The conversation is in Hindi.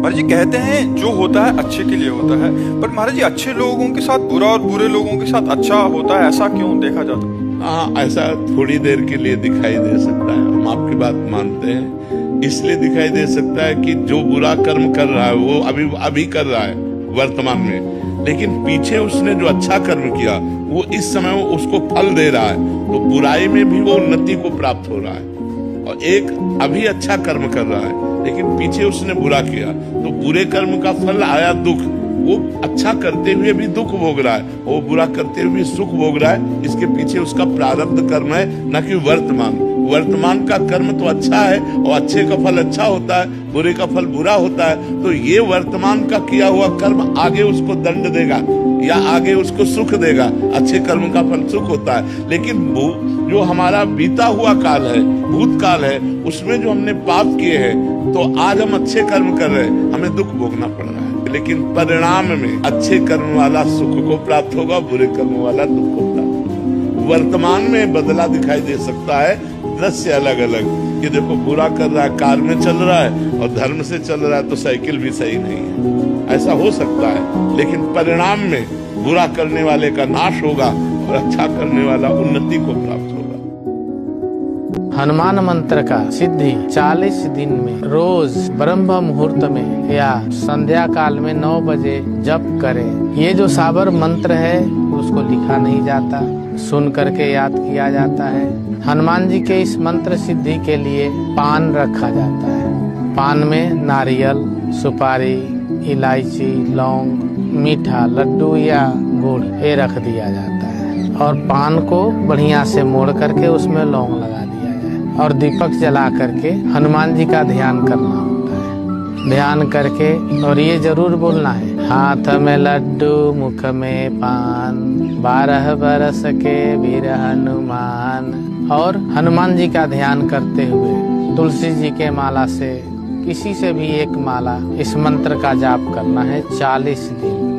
महाराज जी कहते हैं जो होता है अच्छे के लिए होता है, पर महाराज जी अच्छे लोगों के साथ बुरा और बुरे लोगों के साथ अच्छा होता है, ऐसा क्यों देखा जाता है? हाँ, ऐसा थोड़ी देर के लिए दिखाई दे सकता है। हम आपकी बात मानते हैं, इसलिए दिखाई दे सकता है कि जो बुरा कर्म कर रहा है वो अभी कर रहा है वर्तमान में, लेकिन पीछे उसने जो अच्छा कर्म किया वो इस समय वो उसको फल दे रहा है, तो बुराई में भी वो उन्नति को प्राप्त हो रहा है। और एक अभी अच्छा कर्म कर रहा है लेकिन पीछे उसने बुरा किया, तो बुरे कर्म का फल आया दुख। वो अच्छा करते हुए भी दुख भोग रहा है, वो बुरा करते हुए भी सुख भोग रहा है। इसके पीछे उसका प्रारब्ध कर्म है, न कि वर्तमान का कर्म तो अच्छा है और अच्छे का फल अच्छा होता है, बुरे का फल बुरा होता है। तो ये वर्तमान का किया हुआ कर्म आगे उसको दंड देगा या आगे उसको सुख देगा। अच्छे कर्म का फल सुख होता है, लेकिन जो हमारा बीता हुआ काल है, भूतकाल है, उसमें जो हमने पाप किए हैं, तो आज हम अच्छे कर्म कर रहे हैं, हमें दुख भोगना पड़ रहा है, लेकिन परिणाम में अच्छे कर्म वाला सुख को प्राप्त होगा, बुरे कर्म वाला दुख को प्राप्त होगा। वर्तमान में बदला दिखाई दे सकता है, दृश्य अलग अलग। ये देखो, बुरा कर रहा है, कार में चल रहा है और धर्म से चल रहा है तो साइकिल भी सही नहीं है, ऐसा हो सकता है। लेकिन परिणाम में बुरा करने वाले का नाश होगा और अच्छा करने वाला उन्नति को प्राप्त होगा। हनुमान मंत्र का सिद्धि 40 दिन में रोज ब्रह्म मुहूर्त में या संध्या काल में 9 बजे जप करें। ये जो साबर मंत्र है उसको लिखा नहीं जाता, सुन करके याद किया जाता है। हनुमान जी के इस मंत्र सिद्धि के लिए पान रखा जाता है। पान में नारियल, सुपारी, इलायची, लौंग, मीठा लड्डू या गुड़ ये रख दिया जाता है और पान को बढ़िया से मोड़ करके उसमें लौंग लगा दिया जाए और दीपक जला करके हनुमान जी का ध्यान करना होता है। ध्यान करके और ये जरूर बोलना है, हाथ में लड्डू मुख में पान, 12 बरस के वीर हनुमान। और हनुमान जी का ध्यान करते हुए तुलसी जी के माला से किसी से भी एक माला इस मंत्र का जाप करना है 40 दिन।